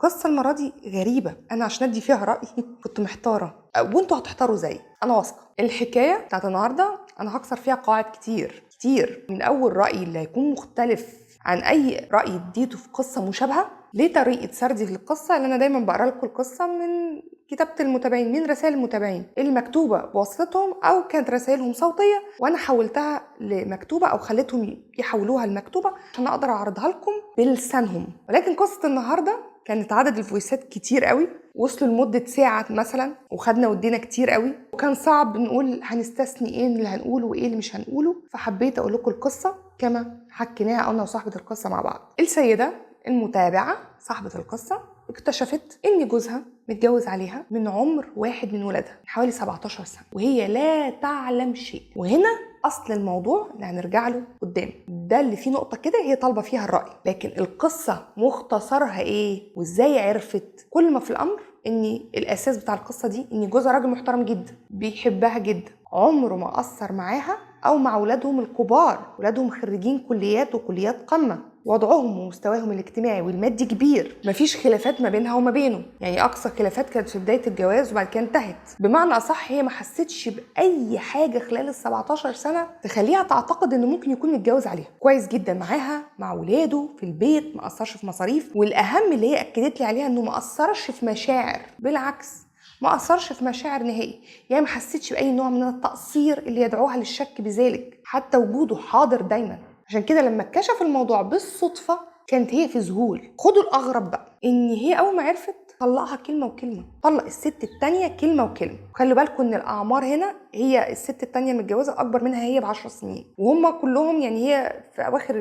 قصة المرة دي غريبة، أنا عشان أدي فيها رأي كنت محتارة وانتوا هتحتاروا زي أنا واثقة. الحكاية بتاعت النهاردة أنا هكسر فيها قواعد كتير. من أول رأي اللي هيكون مختلف عن أي رأي اديته في قصة مشابهة، ليه طريقة سردي للقصة اللي أنا دايما بقرأ لكم القصة من كتابة المتابعين، من رسائل المتابعين المكتوبة بواسطتهم أو كانت رسائلهم صوتية وأنا حولتها لمكتوبة أو خليتهم يحولوها لمكتوبة عشان أقدر أعرضها لكم بلسانهم. ولكن قصة النهاردة كانت عدد الفويسات كتير قوي، وصلوا لمدة ساعة مثلا، وخدنا ودينا كتير قوي، وكان صعب نقول هنستثني ايه اللي هنقوله وايه اللي مش هنقوله. فحبيت اقول لكم القصة كما حكيناها انا وصاحبة القصة مع بعض. السيدة المتابعة صاحبة القصة اكتشفت ان جوزها متجوز عليها من عمر واحد من ولادها، حوالي 17 سنة، وهي لا تعلم شيء. وهنا اصل الموضوع اللي هنرجع له قدام، ده اللي فيه نقطة كده هي طالبة فيها الرأي. لكن القصة مختصرها ايه وازاي عرفت؟ كل ما في الامر ان الاساس بتاع القصة دي ان جوزها راجل محترم جدا، بيحبها جدا، عمره ما قصر معاها او مع ولادهم الكبار، ولادهم خريجين كليات وكليات قمة، وضعهم ومستواهم الاجتماعي والمادي كبير، مفيش خلافات ما بينها وما بينه. يعني اقصى خلافات كانت في بدايه الجواز وبعد كده انتهت. بمعنى اصح هي ما حسيتش باي حاجه خلال ال 17 سنه تخليها تعتقد انه ممكن يكون متجوز عليها. كويس جدا معاها، مع ولاده في البيت، ما قصرش في مصاريف، والاهم اللي هي اكدت لي عليها انه ما قصرش في مشاعر، بالعكس ما أثرش في مشاعر نهائي. يعني ما حسيتش بأي نوع من التقصير اللي يدعوها للشك بذلك، حتى وجوده حاضر دايما. عشان كده لما اتكشف الموضوع بالصدفة كانت هي في ذهول. خدوا الأغرب بقى، إن هي أول ما عرفت طلقها كلمة وكلمة، طلق الست التانية كلمة وكلمة. خلوا بالكم إن الأعمار هنا، هي الست التانية المتجوزة أكبر منها هي ب10 سنين، وهم كلهم يعني هي في أواخر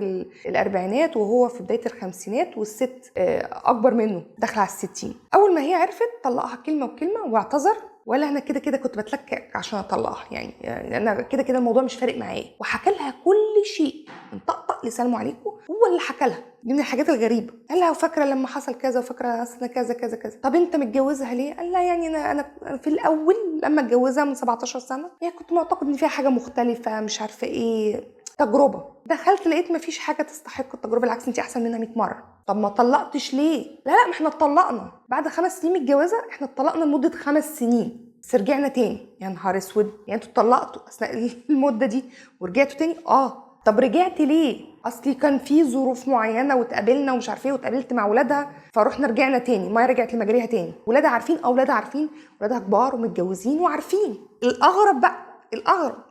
الأربعينات وهو في بداية الخمسينات، والست أكبر منه داخلة على 60. أول ما هي عرفت طلقها كلمة وكلمة واعتذر، ولا انا كده كنت بتلكك عشان اطلقها، يعني انا كده الموضوع مش فارق معايا، وحكى لها كل شيء من طقطق لسلام عليكم. هو اللي حكى لها، دي من الحاجات الغريبه. قال لها وفاكره لما حصل كذا، وفاكره سنه كذا كذا كذا. طب انت متجوزها ليه؟ قال لها يعني انا في الاول لما اتجوزها من 17 سنه يعني كنت معتقد ان فيها حاجه مختلفه، مش عارفه ايه، تجربه. دخلت لقيت مفيش حاجه تستحق التجربه، بالعكس انت احسن منها 100 مره. طب ما طلقتش ليه؟ لا ما احنا اتطلقنا بعد 5 سنين متجوزه، احنا اتطلقنا لمده 5 سنين بس رجعنا تاني. يا نهار اسود، يعني انتوا اتطلقتوا اثناء المده دي ورجعتوا تاني؟ طب رجعت ليه؟ اصلي كان في ظروف معينه واتقابلنا ومش عارفه ايه، واتقابلت مع ولادها فروحنا رجعنا تاني. ما رجعت لمجريها تاني، ولادها عارفين، اولادها عارفين، ولادها كبار ومتجوزين وعارفين. الاغرب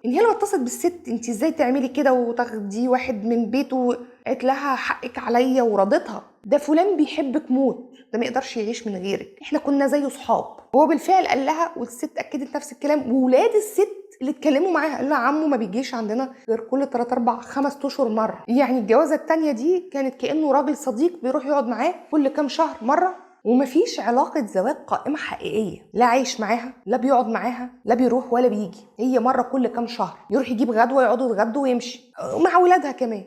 ان هي لما اتصلت بالست، انت ازاي تعملي كده وتاخدي واحد من بيته؟ قالت لها حقك عليا ورضتها. ده فلان بيحبك موت، ده ما يقدرش يعيش من غيرك، احنا كنا زي صحاب. هو بالفعل قال لها، والست اكدت نفس الكلام. وولاد الست اللي اتكلموا معاها قال لها عمو ما بيجيش عندنا غير كل 3 4 5 اشهر مره. يعني الجوازه التانية دي كانت كانه راجل صديق بيروح يقعد معاه كل كام شهر مره، ومفيش علاقة زواج قائمة حقيقية. لا عايش معاها، لا بيقعد معاها، لا بيروح ولا بيجي. هي مرة كل كام شهر يروح يجيب غدوة، يقعدوا يتغدوا ويمشي، ومع ولادها كمان.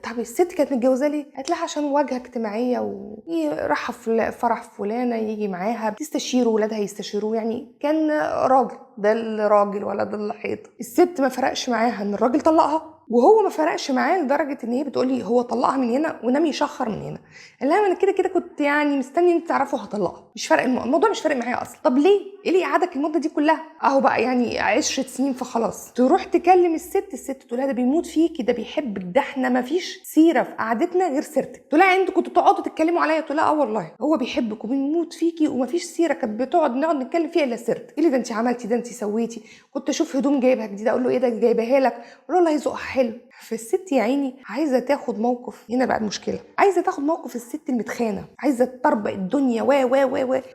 طب الست كانت متجوزة ليه؟ قالت لها عشان واجهة اجتماعية، وراح في فرح فلانة يجي معاها، بتستشيره ولادها يستشيروه. يعني كان راجل، ده الراجل ولا ده الحيط. الست ما فرقش معاها ان الراجل طلقها، وهو ما فرقش معاه لدرجه ان هي بتقولي هو طلقها من هنا ونام يشخر من هنا. قال لها انا كده كنت يعني مستني انت تعرفوا هطلقها، مش فارق الموضوع، مش فارق معايا اصلا. طب ليه؟ ايه اللي قعدك المده دي كلها؟ اهو بقى يعني 10 سنين فخلاص. تروح تكلم الست تقول لها ده بيموت فيكي، ده بيحبك، ده احنا ما فيش سيره في قعدتنا غير سيرتك. تقول لها انتوا كنتوا تقعدوا تتكلموا عليا؟ تقول لها والله هو بيحبك وبيموت فيكي وما فيش سيره كانت نقعد نتكلم فيها الا سيرتك. ايه اللي ده انت عملتي، ده انت سويتي، كنت اشوف هدوم جايبها جديده اقول له ايه ده جايبها لك، اقول له الله يذوقها حلو. فالست يا عيني عايزه تاخد موقف. هنا بقى المشكله، عايزه تاخد موقف الست المتخانه، عايزه تطربق الدنيا و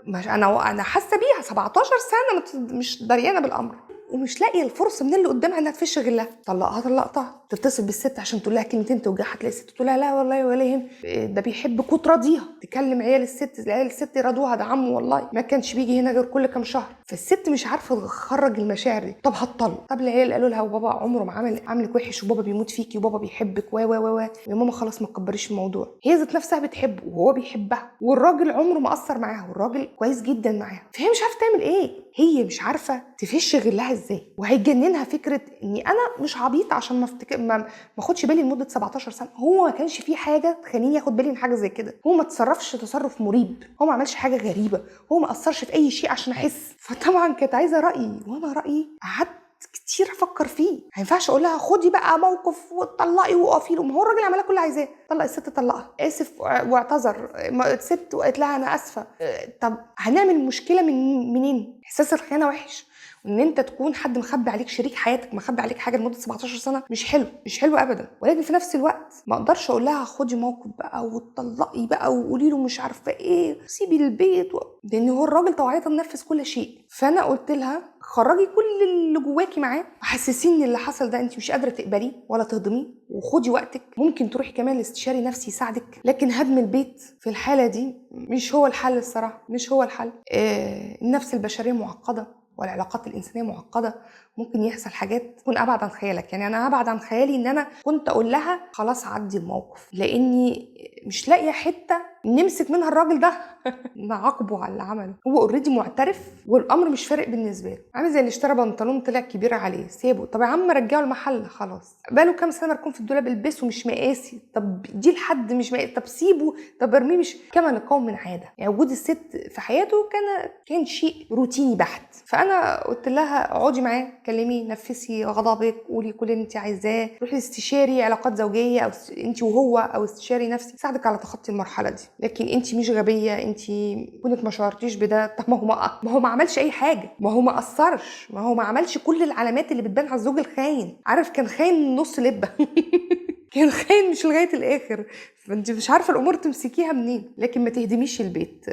انا حاسه بيها 17 سنه مش دريانه بالامر، ومش لاقيه الفرصه من اللي قدامها انها تفش غلها. طلقتها. تتصل بالست عشان تقول لها كلمتين توجعها، تلاقي الست تقول لها لا والله ولا يهم، ده بيحبك وتراضيها. تكلم عيال الست يراضوها، ده عمو والله ما كانش بيجي هنا غير كل كام شهر. فالست مش عارفه تخرج المشاعر دي. طب هتطلق. طب العيال قالوا لها وبابا عمره ما عاملك وحش، وبابا بيموت فيكي، وبابا بيحبك يا ماما خلاص ما تكبريش الموضوع. هي ذات نفسها بتحبه وهو بيحبها، والراجل عمره ما قصر معاها، والراجل كويس جدا معاها. فهي مش عارفه تعمل ايه، هي مش عارفه تفش غلها ازاي. وهيجننها فكره اني انا مش عبيط عشان ما اخدش بالي لمده 17 سنه. هو ما كانش فيه حاجه تخليني اخد بالي من حاجه زي كده، هو ما تصرفش تصرف مريب، هو ما عملش حاجه غريبه، هو ما اثرش في اي شيء عشان احس. فطبعا كانت عايزه رايي، وانا رايي قعدت كتير افكر فيه. ما ينفعش اقول لها خدي بقى موقف وتطلقي وقفي له، ما هو الراجل عمل كل اللي عايزاه، طلق الست طلقها، اسف واعتذر، الست وقالت لها انا اسفه. طب هنعمل مشكله منين؟ احساس الخيانه وحش، وان انت تكون حد مخبي عليك، شريك حياتك مخبي عليك حاجه لمده 17 سنه، مش حلو، مش حلو ابدا. ولكن في نفس الوقت ما اقدرش اقول لها خدي موقف بقى وتطلقي بقى وقولي له مش عارفه ايه، سيبي البيت لان هو الراجل طوعيه منفذ كل شيء. فانا قلت لها خرجي كل اللي جواكي معاه، حسسيني ان اللي حصل ده انت مش قادره تقبليه ولا تهضميه، وخدي وقتك، ممكن تروحي كمان لاستشاري نفسي يساعدك، لكن هدم البيت في الحاله دي مش هو الحل الصراحه، مش هو الحل. النفس البشريه معقده والعلاقات الانسانيه معقده، ممكن يحصل حاجات تكون ابعد عن خيالك. يعني انا ابعد عن خيالي ان انا كنت اقول لها خلاص عدي الموقف، لاني مش لاقيه حته نمسك منها الراجل ده نعاقبه على اللي عمله. هو اوريدي معترف والامر مش فارق بالنسبه له، عامل زي اللي اشترى بنطلون طلع كبير عليه سيبه، طب يا عم رجعه المحل خلاص، بقاله كام سنه مركون في الدولاب البسه مش مقاسي، طب دي لحد مش مقاسي، طب سيبه، طب ارميه. مش كما نقوم من عاده، يعني وجود الست في حياته كان شيء روتيني بحت. فانا قلت لها اقعدي معاه، كلمي، نفسي غضبك، قولي كل اللي انت عايزاه، روحي استشاري علاقات زوجيه او انت وهو، او استشاري نفسي يساعدك على تخطي المرحله دي. لكن انت مش غبيه، انت كونك ما شعرتيش بده. طب ما هو ما عملش اي حاجه، ما هو ما قصرش، ما هو ما عملش كل العلامات اللي بتبان على الزوج الخاين. عارف كان خاين نص لبه كان خاين مش لغايه الاخر. فانت مش عارفه الامور تمسكيها منين. لكن ما تهدميش البيت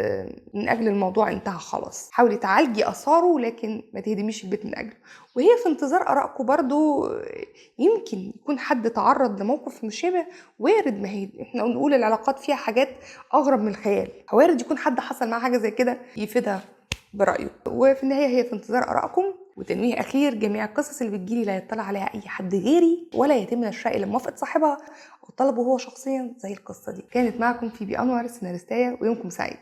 من اجل الموضوع انتهى خلاص، حاولي تعالجي اثاره لكن ما تهدميش البيت من اجله. وهي في انتظار ارائكم برضو، يمكن يكون حد تعرض لموقف مشابه، وارد، ما هي احنا نقول العلاقات فيها حاجات اغرب من الخيال، وارد يكون حد حصل معاه حاجه زي كده يفيدها برايه. وفي النهايه هي في انتظار ارائكم. وتنويه اخير، جميع القصص اللي بتجيلي لا يطلع عليها اي حد غيري، ولا يتم نشرها الا بموافقه صاحبها او طلبه هو شخصيا، زي القصه دي. كانت معكم فيبي انور السيناريستيه، ويومكم سعيد.